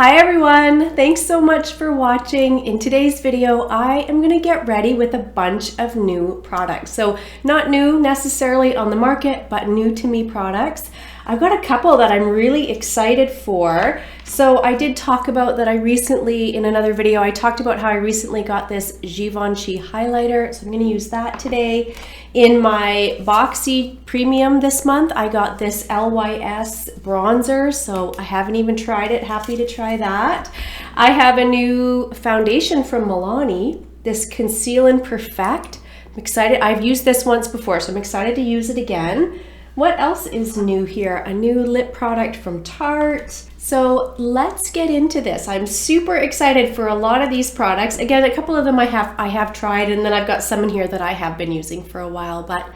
Hi everyone, thanks so much for watching. In today's video, I am gonna get ready with a bunch of new products. So not new necessarily on the market, but new to me products. I've got a couple that I'm really excited for. So I did talk about that I recently, in another video, I talked about how I recently got this Givenchy highlighter. So I'm gonna use that today. In my Boxy Premium this month, I got this LYS bronzer. So I haven't even tried it, happy to try that. I have a new foundation from Milani, this Conceal and Perfect. I'm excited, I've used this once before, so I'm excited to use it again. What else is new here? A new lip product from Tarte. So let's get into this. I'm super excited for a lot of these products. Again, a couple of them I have tried, and then I've got some in here that I have been using for a while, but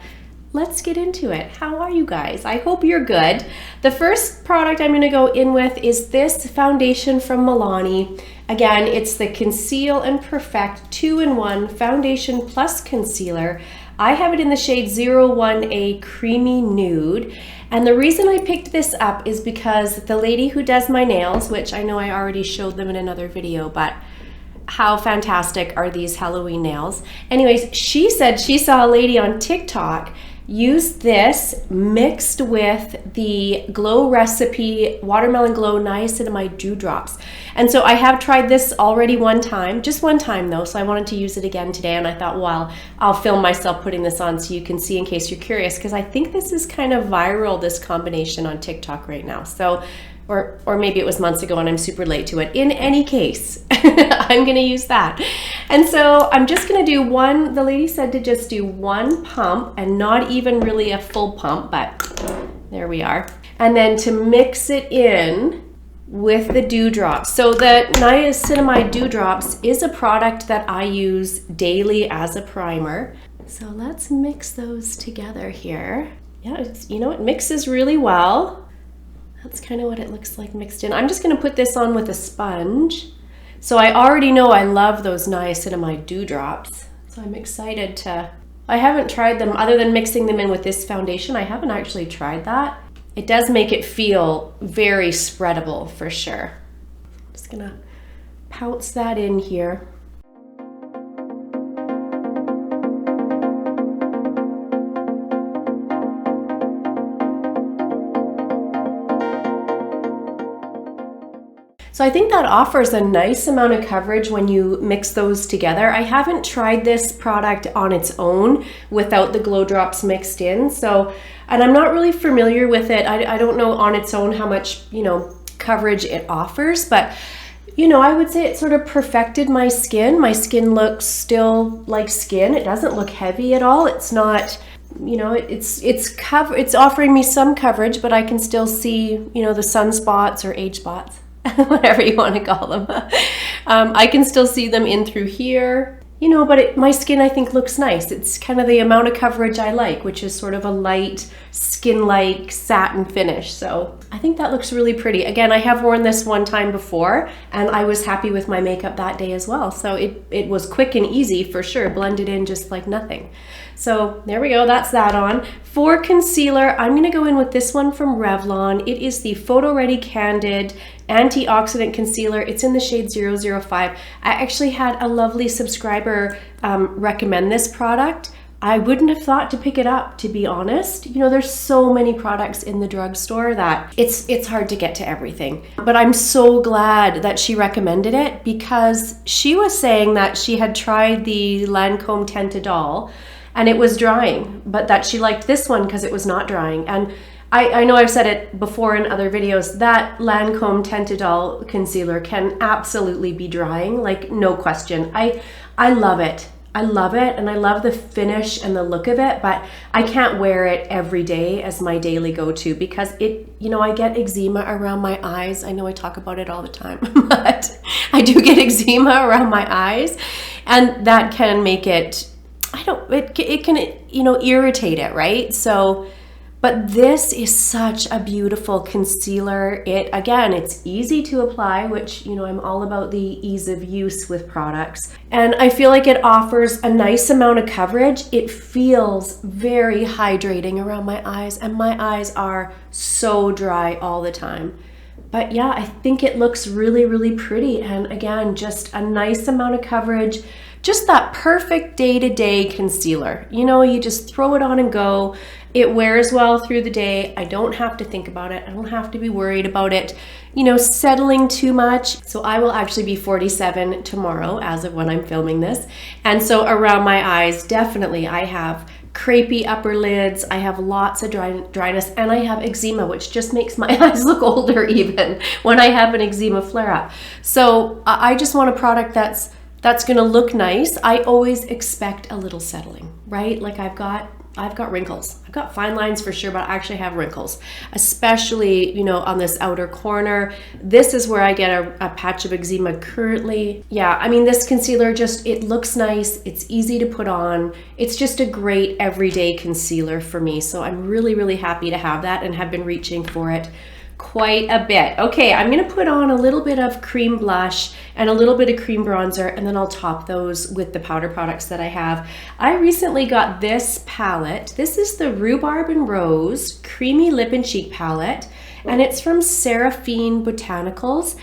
let's get into it. How are you guys? I hope you're good. The first product I'm gonna go in with is this foundation from Milani. Again, it's the Conceal and Perfect 2-in-1 foundation plus concealer. I have it in the shade 01A Creamy Nude. And the reason I picked this up is because the lady who does my nails, which I know I already showed them in another video, but how fantastic are these Halloween nails? Anyways, she said she saw a lady on TikTok use this mixed with the Glow Recipe Watermelon Glow Niacinamide Dewdrops. And so I have tried this already one time, just one time though, so I wanted to use it again today, and I thought, well, I'll film myself putting this on so you can see in case you're curious, because I think this is kind of viral, this combination on TikTok right now. So, or maybe it was months ago and I'm super late to it. In any case, I'm gonna use that. And so I'm just gonna do one, the lady said to just do one pump, and not even really a full pump, but there we are. And then to mix it in with the dewdrops. So the Niacinamide Dewdrops is a product that I use daily as a primer. So let's mix those together here. Yeah, it's, you know, it mixes really well. That's kind of what it looks like mixed in. I'm just gonna put this on with a sponge. So I already know I love those Niacinamide Dewdrops. So I'm excited to, I haven't tried them other than mixing them in with this foundation. I haven't actually tried that. It does make it feel very spreadable for sure. Just gonna pounce that in here. So I think that offers a nice amount of coverage when you mix those together. I haven't tried this product on its own without the glow drops mixed in. So, and I'm not really familiar with it. I don't know on its own how much, you know, coverage it offers, but you know, I would say it sort of perfected my skin. My skin looks still like skin. It doesn't look heavy at all. It's not, you know, it's offering me some coverage, but I can still see, you know, the sunspots or age spots. Whatever you want to call them. I can still see them in through here, you know, but my skin I think looks nice. It's kind of the amount of coverage I like, which is sort of a light skin-like satin finish. So I think that looks really pretty. Again, I have worn this one time before and I was happy with my makeup that day as well. So it was quick and easy for sure, blended in just like nothing. So there we go, that's that on. For concealer, I'm gonna go in with this one from Revlon. It is the Photo Ready Candid Antioxidant Concealer. It's in the shade 005. I actually had a lovely subscriber recommend this product. I wouldn't have thought to pick it up, to be honest. You know, there's so many products in the drugstore that it's hard to get to everything. But I'm so glad that she recommended it, because she was saying that she had tried the Lancome Tentadol and it was drying, but that she liked this one because it was not drying. And I know I've said it before in other videos, that Lancome Tentadol concealer can absolutely be drying, like no question. I love it. I love it, and I love the finish and the look of it, but I can't wear it every day as my daily go-to because it, you know, I get eczema around my eyes. I know I talk about it all the time, but I do get eczema around my eyes, and that can make it, it can, you know, irritate it, right? So, but this is such a beautiful concealer. Again, it's easy to apply, which, you know, I'm all about the ease of use with products. And I feel like it offers a nice amount of coverage. It feels very hydrating around my eyes, and my eyes are so dry all the time. But yeah, I think it looks really, really pretty. And again, just a nice amount of coverage. Just that perfect day-to-day concealer. You know, you just throw it on and go. It wears well through the day. I don't have to think about it. I don't have to be worried about it, you know, settling too much. So I will actually be 47 tomorrow as of when I'm filming this. And so around my eyes, definitely I have crepey upper lids, I have lots of dryness, and I have eczema, which just makes my eyes look older even when I have an eczema flare-up. So I just want a product that's gonna look nice. I always expect a little settling, right? Like I've got wrinkles. I've got fine lines for sure, but I actually have wrinkles, especially, you know, on this outer corner. This is where I get a patch of eczema currently. Yeah, I mean, this concealer just, it looks nice. It's easy to put on. It's just a great everyday concealer for me. So I'm really, really happy to have that and have been reaching for it quite a bit. Okay, I'm gonna put on a little bit of cream blush and a little bit of cream bronzer, and then I'll top those with the powder products that I have. I recently got this palette. This is the Rhubarb and Rose Creamy Lip and Cheek palette, and it's from Seraphine Botanicals.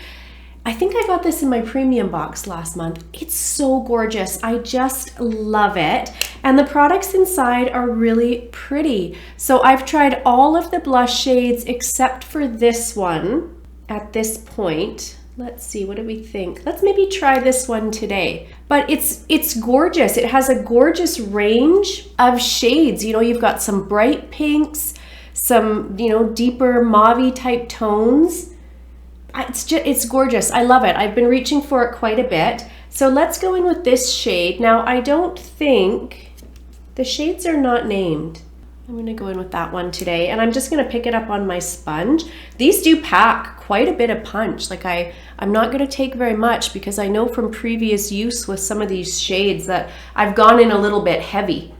I think I got this in my premium box last month. It's so gorgeous. I just love it. And the products inside are really pretty. So I've tried all of the blush shades except for this one at this point. Let's see, what do we think? Let's maybe try this one today. But it's gorgeous. It has a gorgeous range of shades. You know, you've got some bright pinks, some, you know, deeper mauve-y type tones. It's gorgeous. I love it. I've been reaching for it quite a bit. So let's go in with this shade. Now, I don't think the shades are not named. I'm going to go in with that one today, and I'm just going to pick it up on my sponge. These do pack quite a bit of punch. Like I'm not going to take very much because I know from previous use with some of these shades that I've gone in a little bit heavy.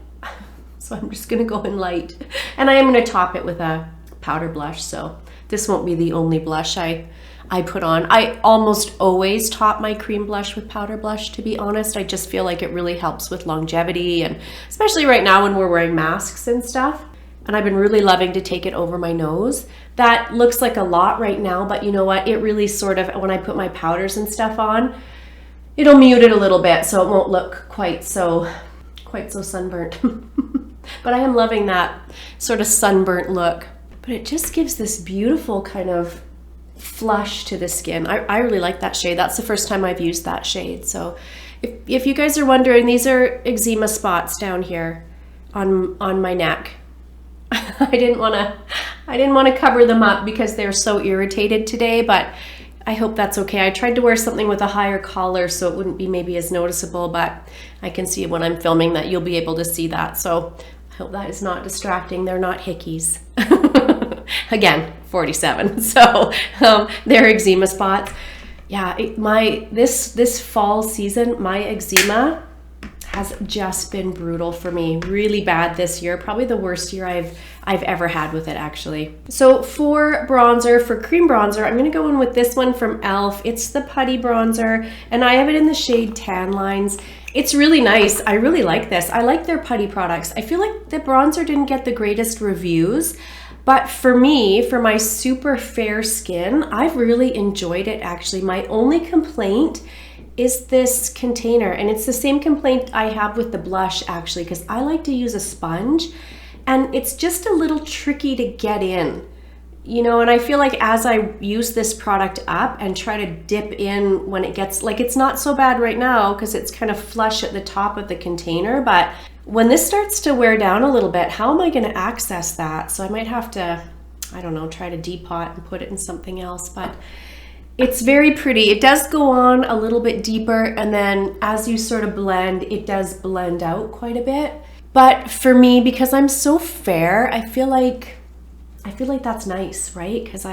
So I'm just going to go in light, and I am going to top it with a powder blush. So this won't be the only blush I put on. I almost always top my cream blush with powder blush, to be honest. I just feel like it really helps with longevity, and especially right now when we're wearing masks and stuff. And I've been really loving to take it over my nose. That looks like a lot right now, but you know what? It really sort of, when I put my powders and stuff on, it'll mute it a little bit so it won't look quite so sunburnt. But I am loving that sort of sunburnt look. But it just gives this beautiful kind of flush to the skin. I really like that shade. That's the first time I've used that shade. So if you guys are wondering, these are eczema spots down here on my neck. I didn't want to cover them up because they're so irritated today, but I hope that's okay. I tried to wear something with a higher collar so it wouldn't be maybe as noticeable, but I can see when I'm filming that you'll be able to see that. So I hope that is not distracting. They're not hickeys. Again, 47, so they're eczema spots. Yeah, this fall season, my eczema has just been brutal for me. Really bad this year, probably the worst year I've ever had with it, actually. So for bronzer, for cream bronzer, I'm gonna go in with this one from e.l.f. It's the Putty Bronzer, and I have it in the shade Tan Lines. It's really nice. I really like this. I like their putty products. I feel like the bronzer didn't get the greatest reviews, but for me, for my super fair skin, I've really enjoyed it actually. My only complaint is this container, and it's the same complaint I have with the blush actually, because I like to use a sponge and it's just a little tricky to get in, you know, and I feel like as I use this product up and try to dip in when it gets, like, it's not so bad right now because it's kind of flush at the top of the container, but when this starts to wear down a little bit, how am I going to access that? So I might have to, I don't know, try to depot and put it in something else, but it's very pretty. It does go on a little bit deeper, and then as you sort of blend, it does blend out quite a bit. But for me, because I'm so fair, I feel like that's nice, right? Because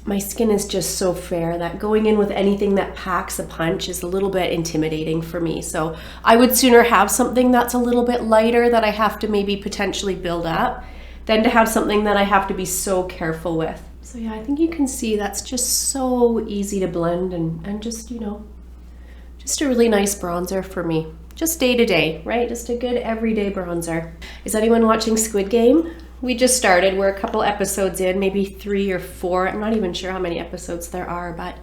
my skin is just so fair that going in with anything that packs a punch is a little bit intimidating for me. So I would sooner have something that's a little bit lighter that I have to maybe potentially build up than to have something that I have to be so careful with. So yeah, I think you can see that's just so easy to blend and just, you know, just a really nice bronzer for me. Just day to day, right? Just a good everyday bronzer. Is anyone watching Squid Game? we just started. We're a couple episodes in, maybe 3 or 4. I'm not even sure how many episodes there are, but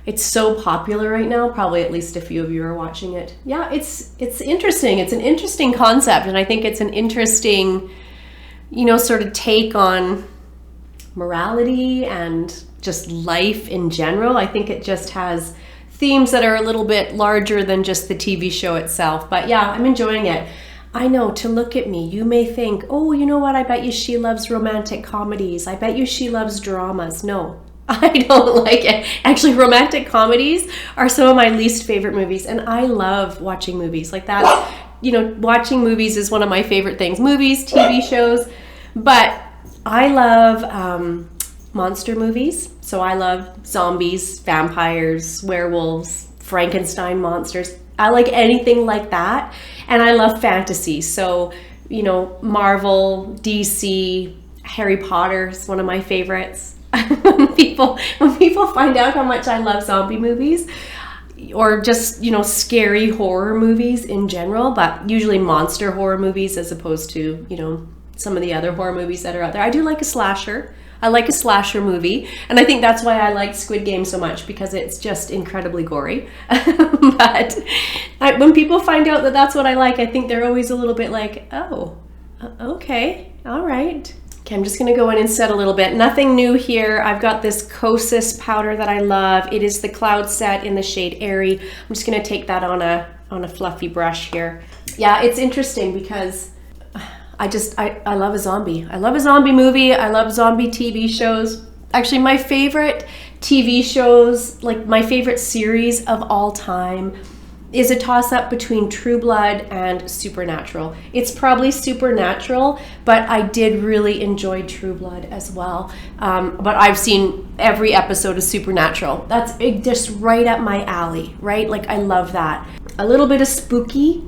it's so popular right now. Probably at least a few of you are watching it. Yeah, it's interesting. It's an interesting concept, and I think it's an interesting, you know, sort of take on morality and just life in general. I think it just has themes that are a little bit larger than just the TV show itself. But yeah, I'm enjoying it. I know, to look at me, you may think, oh, you know what? I bet you she loves romantic comedies. I bet you she loves dramas. No, I don't like it. Actually, romantic comedies are some of my least favorite movies, and I love watching movies like that. You know, watching movies is one of my favorite things. Movies, TV shows, but I love monster movies. So I love zombies, vampires, werewolves, Frankenstein monsters. I like anything like that. And I love fantasy. So, you know, Marvel, DC, Harry Potter is one of my favorites. when people find out how much I love zombie movies, or just, you know, scary horror movies in general, but usually monster horror movies as opposed to, you know, some of the other horror movies that are out there. I do like a slasher. I like a slasher movie, and I think that's why I like Squid Game so much, because it's just incredibly gory. But when people find out that that's what I like, I think they're always a little bit like, oh, okay, all right. Okay, I'm just gonna go in and set a little bit. Nothing new here. I've got this Kosas powder that I love. It is the Cloud Set in the shade Airy. I'm just gonna take that on a fluffy brush here. Yeah, it's interesting because I love a zombie. I love a zombie movie. I love zombie TV shows. Actually, my favorite TV shows, like my favorite series of all time, is a toss-up between True Blood and Supernatural. It's probably Supernatural, but I did really enjoy True Blood as well. But I've seen every episode of Supernatural. That's just right up my alley, right? Like, I love that. A little bit of spooky,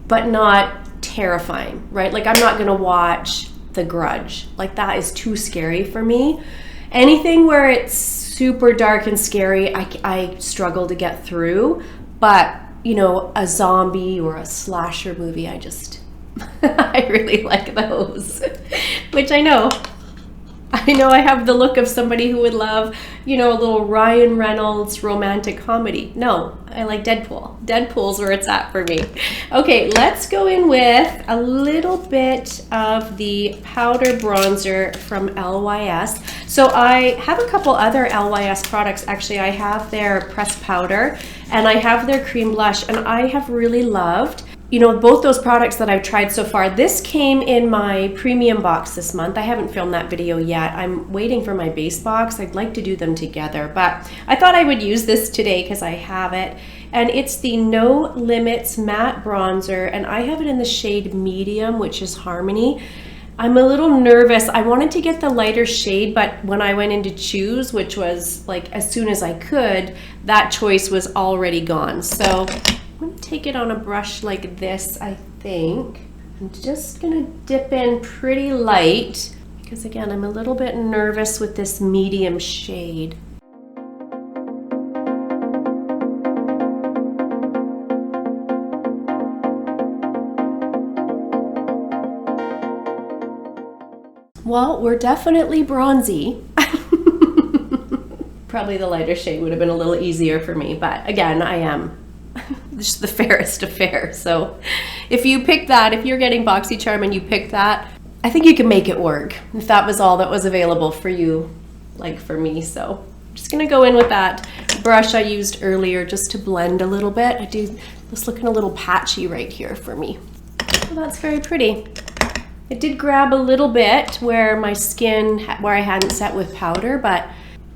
but not terrifying, right? Like, I'm not gonna watch The Grudge. Like, that is too scary for me. Anything where it's super dark and scary, I struggle to get through. But, you know, a zombie or a slasher movie, I really like those. Which I know I have the look of somebody who would love, you know, a little Ryan Reynolds romantic comedy. No, I like Deadpool. Deadpool's where it's at for me. Okay, let's go in with a little bit of the powder bronzer from LYS. So I have a couple other LYS products. Actually, I have their pressed powder and I have their cream blush, and I have really loved, you know, both those products that I've tried so far. This came in my premium box this month. I haven't filmed that video yet. I'm waiting for my base box. I'd like to do them together, but I thought I would use this today because I have it. And it's the No Limits Matte Bronzer, and I have it in the shade Medium, which is Harmony. I'm a little nervous. I wanted to get the lighter shade, but when I went in to choose, which was like as soon as I could, that choice was already gone. So I'm gonna take it on a brush like this, I think. I'm just gonna dip in pretty light because, again, I'm a little bit nervous with this medium shade. Well, we're definitely bronzy. Probably the lighter shade would have been a little easier for me, but again, I am just the fairest of fair. So if you pick that, if you're getting BoxyCharm and you pick that, I think you can make it work if that was all that was available for you, like for me. So I'm just gonna go in with that brush I used earlier just to blend a little bit. It's looking a little patchy right here for me. Well, that's very pretty. It did grab a little bit where my skin, where I hadn't set with powder, but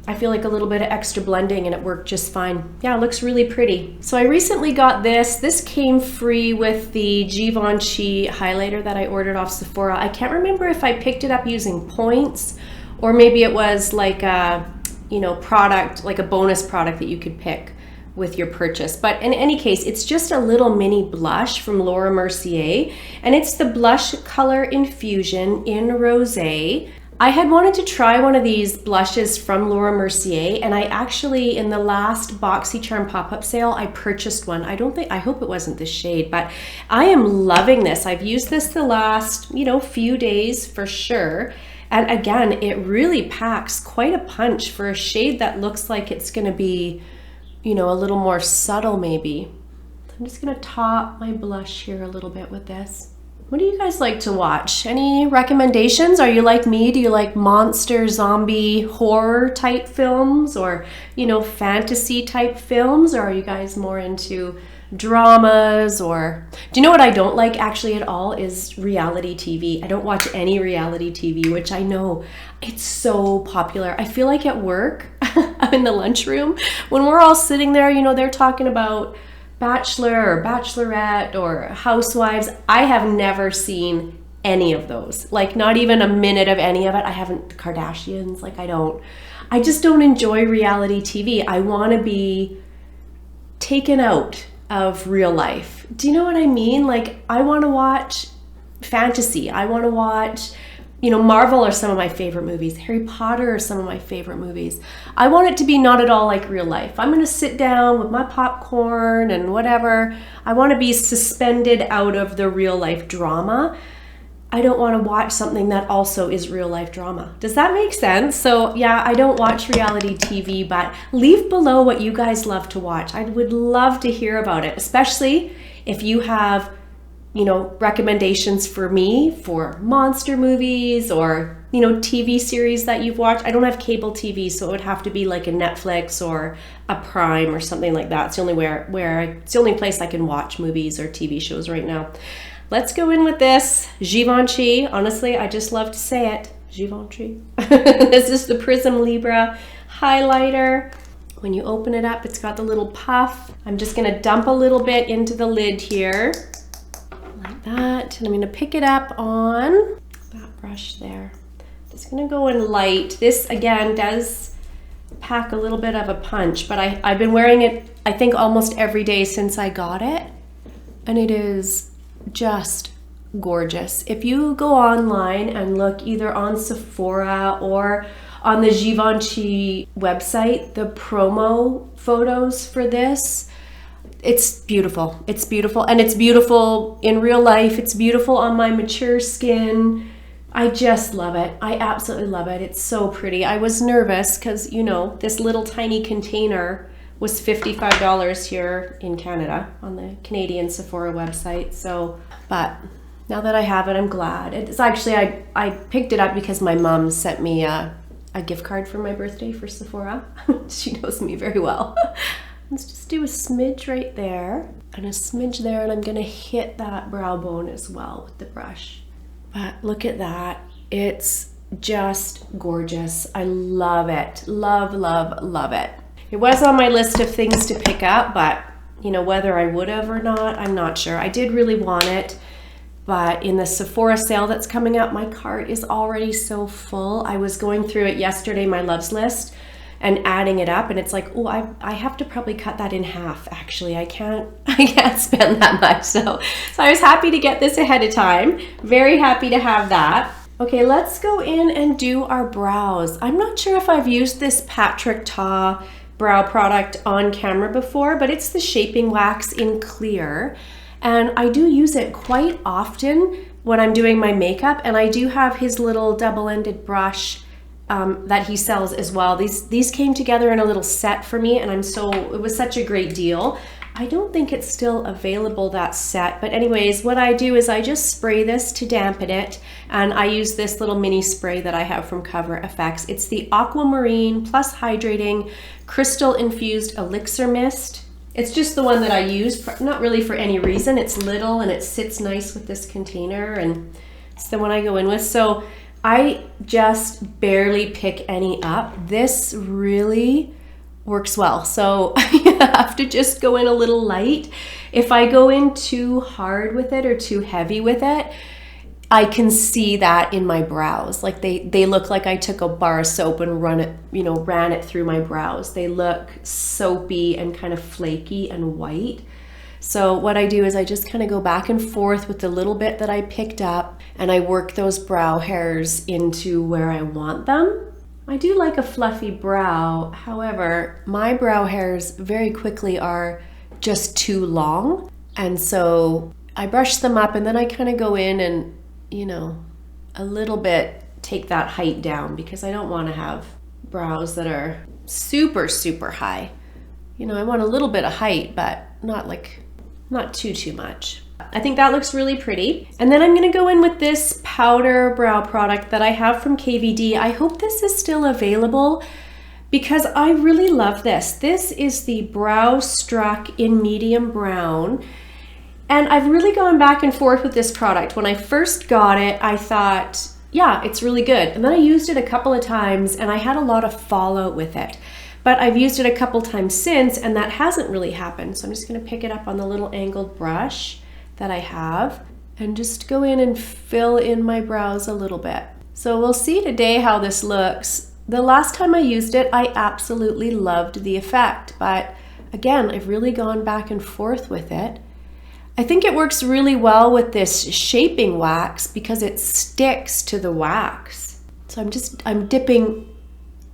I feel like a little bit of extra blending and it worked just fine. Yeah, it looks really pretty. So I recently got this. This came free with the Givenchy highlighter that I ordered off Sephora. I can't remember if I picked it up using points or maybe it was like a, you know, product, like a bonus product that you could pick with your purchase. But in any case, it's just a little mini blush from Laura Mercier, and it's the blush Color Infusion in Rosé. I had wanted to try one of these blushes from Laura Mercier, and I actually, in the last BoxyCharm pop-up sale, I purchased one. I hope it wasn't this shade, but I am loving this. I've used this the last, few days for sure. And again, it really packs quite a punch for a shade that looks like it's gonna be, a little more subtle maybe. I'm just gonna top my blush here a little bit with this. What do you guys like to watch? Any recommendations? Are you like me? Do you like monster, zombie, horror type films, or, fantasy type films? Or are you guys more into dramas? Or do you know what I don't like actually at all is reality TV. I don't watch any reality TV, which I know it's so popular. I feel like at work, I'm in the lunchroom, when we're all sitting there, they're talking about Bachelor or Bachelorette or Housewives. I have never seen any of those, like not even a minute of any of it. I haven't, Kardashians, like I just don't enjoy reality TV. I want to be taken out of real life. Do you know what I mean? Like I want to watch fantasy. I want to watch, Marvel are some of my favorite movies. Harry Potter are some of my favorite movies. I want it to be not at all like real life. I'm going to sit down with my popcorn and whatever. I want to be suspended out of the real life drama. I don't want to watch something that also is real life drama. Does that make sense? So yeah, I don't watch reality TV, but leave below what you guys love to watch. I would love to hear about it, especially if you have recommendations for me for monster movies or, TV series that you've watched. I don't have cable TV, so it would have to be like a Netflix or a Prime or something like that. It's the only it's the only place I can watch movies or TV shows right now. Let's go in with this Givenchy. Honestly, I just love to say it. Givenchy. This is the Prisme Libre highlighter. When you open it up, it's got the little puff. I'm just gonna dump a little bit into the lid here. That, and I'm going to pick it up on that brush there. Just going to go in light. This again does pack a little bit of a punch, but I've been wearing it I think almost every day since I got it, and it is just gorgeous. If you go online and look either on Sephora or on the Givenchy website, the promo photos for this, it's beautiful. It's beautiful, and it's beautiful in real life. It's beautiful on my mature skin. I just love it. I absolutely love it. It's so pretty. I was nervous because, this little tiny container was $55 here in Canada on the Canadian Sephora website. So, but now that I have it, I'm glad. It's actually, I picked it up because my mom sent me a gift card for my birthday for Sephora. She knows me very well. Let's just do a smidge right there and a smidge there, and I'm gonna hit that brow bone as well with the brush. But look at that. It's just gorgeous. I love it. Love, love, love it. It was on my list of things to pick up, but whether I would have or not, I'm not sure. I did really want it, but in the Sephora sale that's coming up, my cart is already so full. I was going through it yesterday, my loves list, and adding it up, and it's like, oh, I have to probably cut that in half. Actually, I can't spend that much. So I was happy to get this ahead of time. Very happy to have that. Okay, let's go in and do our brows. I'm not sure if I've used this Patrick Ta brow product on camera before, but it's the shaping wax in clear, and I do use it quite often when I'm doing my makeup, and I do have his little double-ended brush that he sells as well. These came together in a little set for me, and it was such a great deal. I don't think it's still available, that set, but anyways, what I do is I just spray this to dampen it, and I use this little mini spray that I have from Cover FX. It's the Aquamarine Plus Hydrating Crystal Infused Elixir Mist. It's just the one that I use, not really for any reason. It's little and it sits nice with this container, and it's the one I go in with. So I just barely pick any up. This really works well. So I have to just go in a little light. If I go in too hard with it or too heavy with it, I can see that in my brows. Like they look like I took a bar of soap and ran it through my brows. They look soapy and kind of flaky and white. So what I do is I just kind of go back and forth with the little bit that I picked up, and I work those brow hairs into where I want them. I do like a fluffy brow. However, my brow hairs very quickly are just too long. And so I brush them up, and then I kind of go in and, you know, a little bit take that height down, because I don't want to have brows that are super, super high. You know, I want a little bit of height, but not too much. I think that looks really pretty. And then I'm gonna go in with this powder brow product that I have from KVD. I hope this is still available because I really love this. This is the Brow Struck in medium brown. And I've really gone back and forth with this product. When I first got it, I thought, yeah, it's really good. And then I used it a couple of times and I had a lot of fallout with it. But I've used it a couple times since and that hasn't really happened. So I'm just gonna pick it up on the little angled brush that I have and just go in and fill in my brows a little bit. So we'll see today how this looks. The last time I used it, I absolutely loved the effect, but again, I've really gone back and forth with it. I think it works really well with this shaping wax because it sticks to the wax. So I'm dipping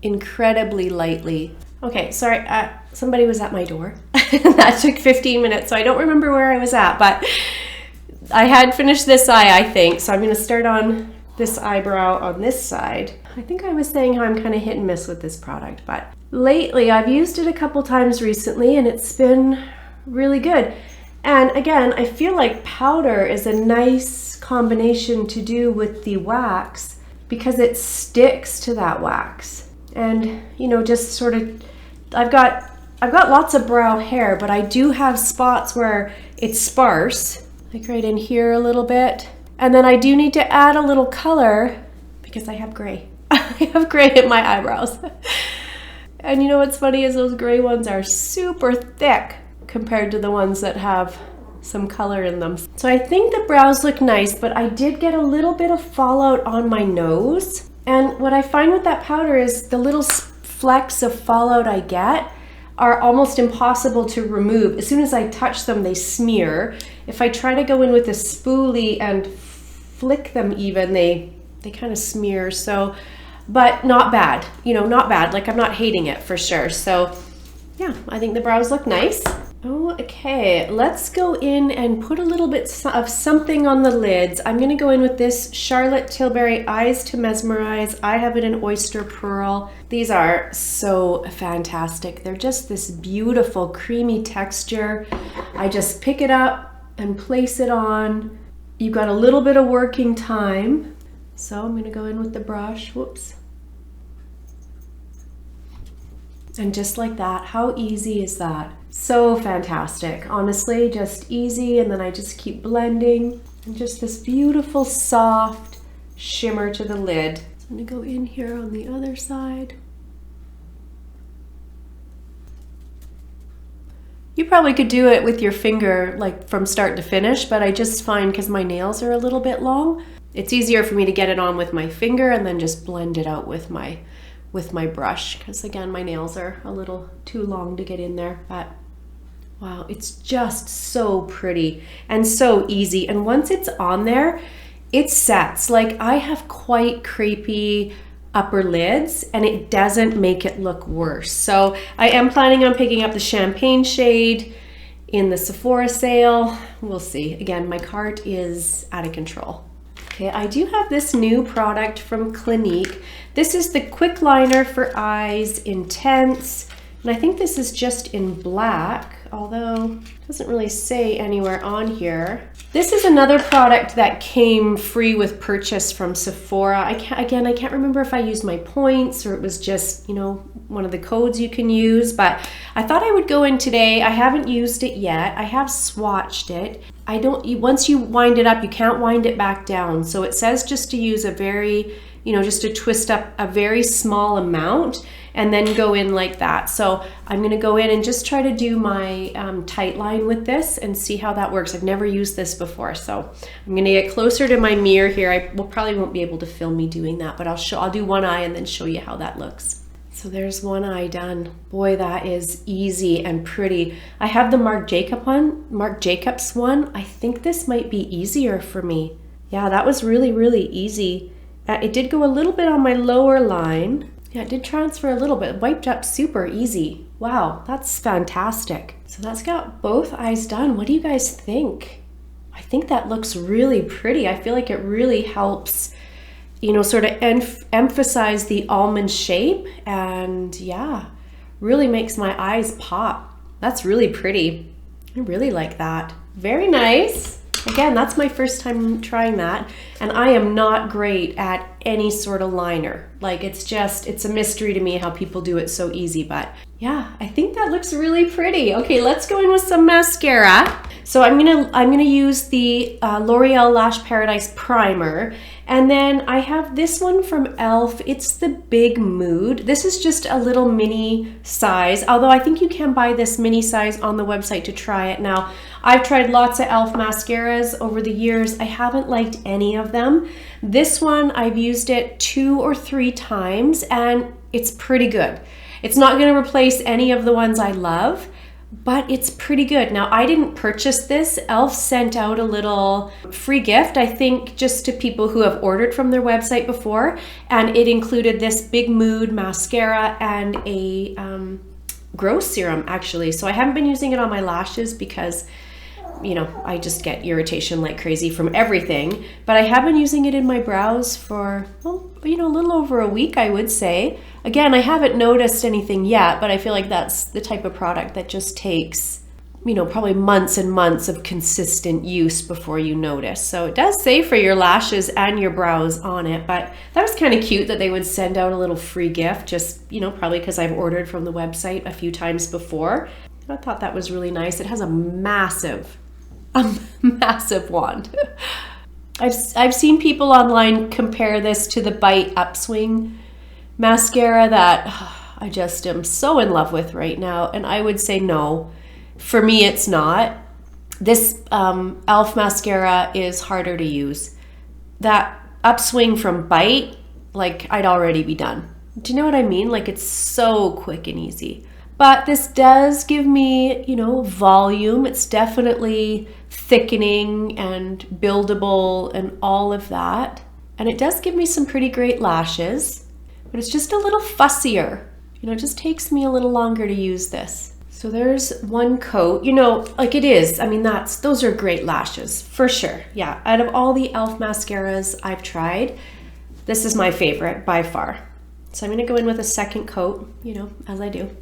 incredibly lightly. Okay, sorry, somebody was at my door. That took 15 minutes, so I don't remember where I was at, but I had finished this eye, I think. So I'm gonna start on this eyebrow on this side. I think I was saying how I'm kind of hit and miss with this product, but lately I've used it a couple times recently and it's been really good. And again, I feel like powder is a nice combination to do with the wax because it sticks to that wax. And, you know, just sort of, I've got lots of brow hair, but I do have spots where it's sparse, like right in here a little bit. And then I do need to add a little color because I have gray. I have gray in my eyebrows. And you know what's funny is those gray ones are super thick compared to the ones that have some color in them. So I think the brows look nice, but I did get a little bit of fallout on my nose. And what I find with that powder is the little flecks of fallout I get are almost impossible to remove. As soon as I touch them, they smear. If I try to go in with a spoolie and flick them even, they kind of smear. So, but not bad, you know, not bad. Like I'm not hating it for sure. So yeah, I think the brows look nice. Okay, let's go in and put a little bit of something on the lids. I'm gonna go in with this Charlotte Tilbury Eyes to Mesmerize. I have it in Oyster Pearl. These are so fantastic. They're just this beautiful creamy texture. I just pick it up and place it on. You've got a little bit of working time. So I'm gonna go in with the brush, whoops. And just like that, how easy is that? So fantastic, honestly, just easy. And then I just keep blending and just this beautiful soft shimmer to the lid. So I'm gonna go in here on the other side. You probably could do it with your finger, like from start to finish, but I just find because my nails are a little bit long, it's easier for me to get it on with my finger and then just blend it out with my brush, because again, my nails are a little too long to get in there. But wow, it's just so pretty and so easy. And once it's on there, it sets. Like I have quite crepey upper lids and it doesn't make it look worse. So I am planning on picking up the champagne shade in the Sephora sale. We'll see. Again, my cart is out of control. Okay, I do have this new product from Clinique. This is the Quick Liner for Eyes Intense. And I think this is just in black, although it doesn't really say anywhere on here. This is another product that came free with purchase from Sephora. I can't remember if I used my points or it was just, you know, one of the codes you can use, but I thought I would go in today. I haven't used it yet. I have swatched it. Once you wind it up, you can't wind it back down. So it says just to use a very, you know, just to twist up a very small amount and then go in like that. So I'm gonna go in and just try to do my tight line with this and see how that works. I've never used this before, so I'm gonna get closer to my mirror here. Probably won't be able to film me doing that, but I'll do one eye and then show you how that looks. So there's one eye done. Boy, that is easy and pretty. I have the Marc Jacobs one. I think this might be easier for me. Yeah, that was really, really easy. It did go a little bit on my lower line. Yeah, it did transfer a little bit. It wiped up super easy. Wow, that's fantastic. So that's got both eyes done. What do you guys think? I think that looks really pretty. I feel like it really helps, you know, sort of emphasize the almond shape, and yeah, really makes my eyes pop. That's really pretty. I really like that. Very nice. Again, that's my first time trying that, and I am not great at any sort of liner. Like, it's a mystery to me how people do it so easy, but yeah, I think that looks really pretty. Okay, let's go in with some mascara. So I'm gonna use the L'Oreal Lash Paradise Primer, and then I have this one from e.l.f. It's the Big Mood. This is just a little mini size, although I think you can buy this mini size on the website to try it. Now, I've tried lots of e.l.f. mascaras over the years. I haven't liked any of them. This one, I've used it 2 or 3 times, and it's pretty good. It's not gonna replace any of the ones I love, but it's pretty good. Now, I didn't purchase this. e.l.f. sent out a little free gift, I think, just to people who have ordered from their website before, and it included this Big Mood mascara and a growth serum, actually. So I haven't been using it on my lashes because, you know, I just get irritation like crazy from everything, but I have been using it in my brows for, well, you know, a little over a week, I would say. Again, I haven't noticed anything yet, but I feel like that's the type of product that just takes, you know, probably months and months of consistent use before you notice. So it does say for your lashes and your brows on it, but that was kind of cute that they would send out a little free gift, just, you know, probably because I've ordered from the website a few times before. I thought that was really nice. It has a massive wand. I've seen people online compare this to the Bite Upswing mascara that I just am so in love with right now, and I would say no. For me, it's not. This e.l.f. mascara is harder to use. That Upswing from Bite, like, I'd already be done. Do you know what I mean? Like, it's so quick and easy. But this does give me, you know, volume. It's definitely thickening and buildable and all of that. And it does give me some pretty great lashes, but it's just a little fussier. You know, it just takes me a little longer to use this. So there's one coat, you know, like it is. I mean, those are great lashes for sure. Yeah, out of all the e.l.f. mascaras I've tried, this is my favorite by far. So I'm gonna go in with a second coat, you know, as I do.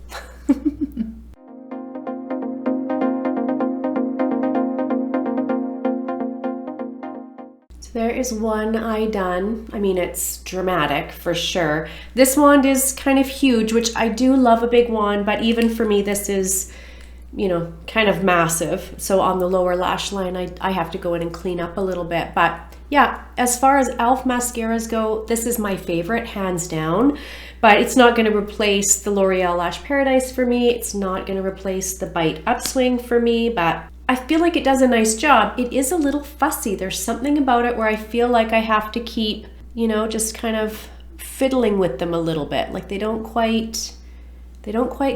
So there is one eye done. I mean, it's dramatic for sure. This wand is kind of huge, which I do love a big wand, but even for me, this is, you know, kind of massive. So on the lower lash line, I have to go in and clean up a little bit. But yeah, as far as e.l.f. mascaras go, this is my favorite, hands down. But it's not going to replace the L'Oreal Lash Paradise for me. It's not going to replace the Bite Upswing for me, but I feel like it does a nice job. It is a little fussy. There's something about it where I feel like I have to keep, you know, just kind of fiddling with them a little bit. Like they don't quite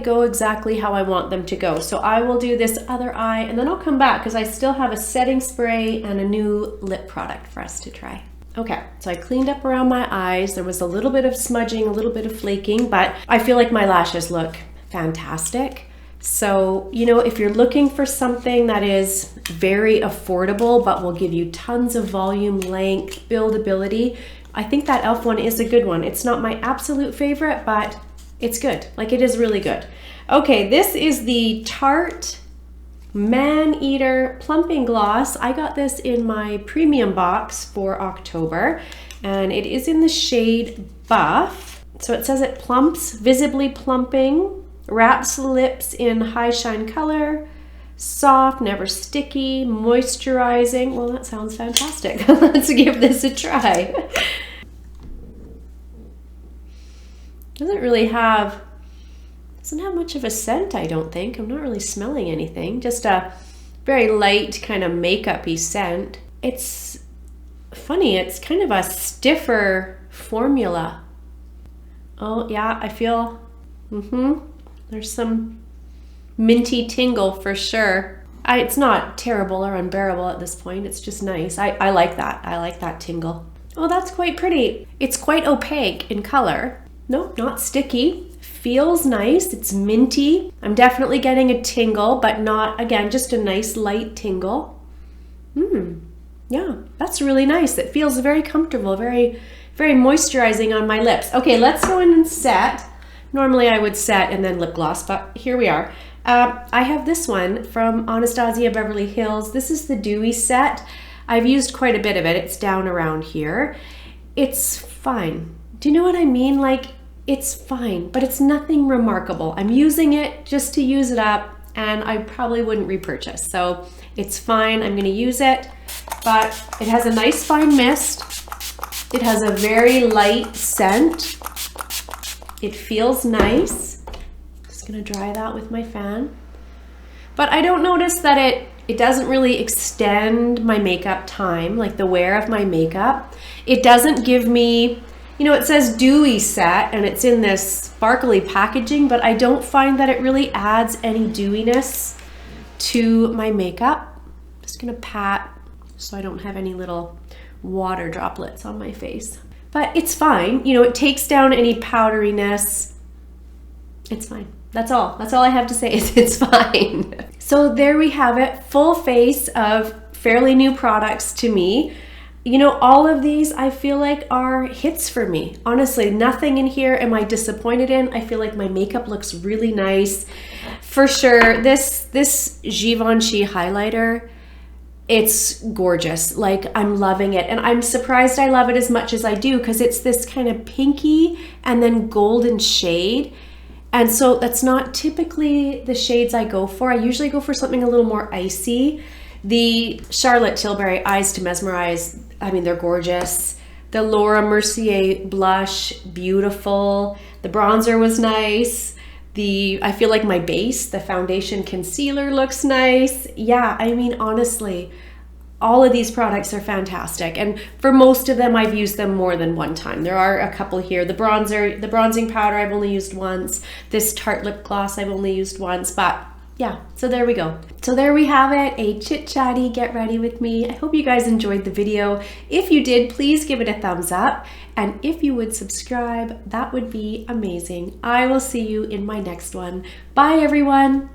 go exactly how I want them to go. So I will do this other eye and then I'll come back because I still have a setting spray and a new lip product for us to try. Okay, so I cleaned up around my eyes. There was a little bit of smudging, a little bit of flaking, but I feel like my lashes look fantastic. So, you know, if you're looking for something that is very affordable, but will give you tons of volume, length, buildability, I think that e.l.f. one is a good one. It's not my absolute favorite, but it's good. Like, it is really good. Okay, this is the Tarte Man-Eater Plumping Gloss. I got this in my premium box for October, and it is in the shade Buff. So it says it plumps, visibly plumping, wraps lips in high shine color, soft, never sticky, moisturizing. Well, that sounds fantastic. Let's give this a try. Doesn't have much of a scent, I don't think. I'm not really smelling anything. Just a very light kind of makeup-y scent. It's funny, it's kind of a stiffer formula. Oh yeah, I feel There's some minty tingle for sure. It's not terrible or unbearable at this point. It's just nice. I like that. I like that tingle. Oh, that's quite pretty. It's quite opaque in color. No, not sticky. Feels nice. It's minty. I'm definitely getting a tingle, but not, again, just a nice light tingle. Yeah, that's really nice. It feels very comfortable, very, very moisturizing on my lips. Okay, let's go in and set. Normally I would set and then lip gloss, but here we are. I have this one from Anastasia Beverly Hills. This is the Dewy set. I've used quite a bit of it. It's down around here. It's fine. Do you know what I mean? Like, it's fine, but it's nothing remarkable. I'm using it just to use it up, and I probably wouldn't repurchase. So it's fine. I'm going to use it, but it has a nice fine mist. It has a very light scent. It feels nice. Just going to dry that with my fan. But I don't notice that it doesn't really extend my makeup time, like the wear of my makeup. It doesn't give me, you know, it says dewy set and it's in this sparkly packaging, but I don't find that it really adds any dewiness to my makeup. Just gonna pat so I don't have any little water droplets on my face. But it's fine, you know, it takes down any powderiness. It's fine. That's all I have to say is it's fine. So there we have it, full face of fairly new products to me. You know, all of these I feel like are hits for me. Honestly, nothing in here am I disappointed in. I feel like my makeup looks really nice. For sure, this Givenchy highlighter, it's gorgeous. Like, I'm loving it. And I'm surprised I love it as much as I do because it's this kind of pinky and then golden shade. And so that's not typically the shades I go for. I usually go for something a little more icy. The Charlotte Tilbury Eyes to Mesmerize, I mean, they're gorgeous. The Laura Mercier blush, beautiful. The bronzer was nice. I feel like my base, the foundation concealer looks nice. Yeah, I mean, honestly, all of these products are fantastic. And for most of them, I've used them more than one time. There are a couple here. The bronzing powder I've only used once. This Tarte lip gloss I've only used once, but yeah, so there we go. So there we have it, a chit chatty get ready with me. I hope you guys enjoyed the video. If you did, please give it a thumbs up. And if you would subscribe, that would be amazing. I will see you in my next one. Bye everyone.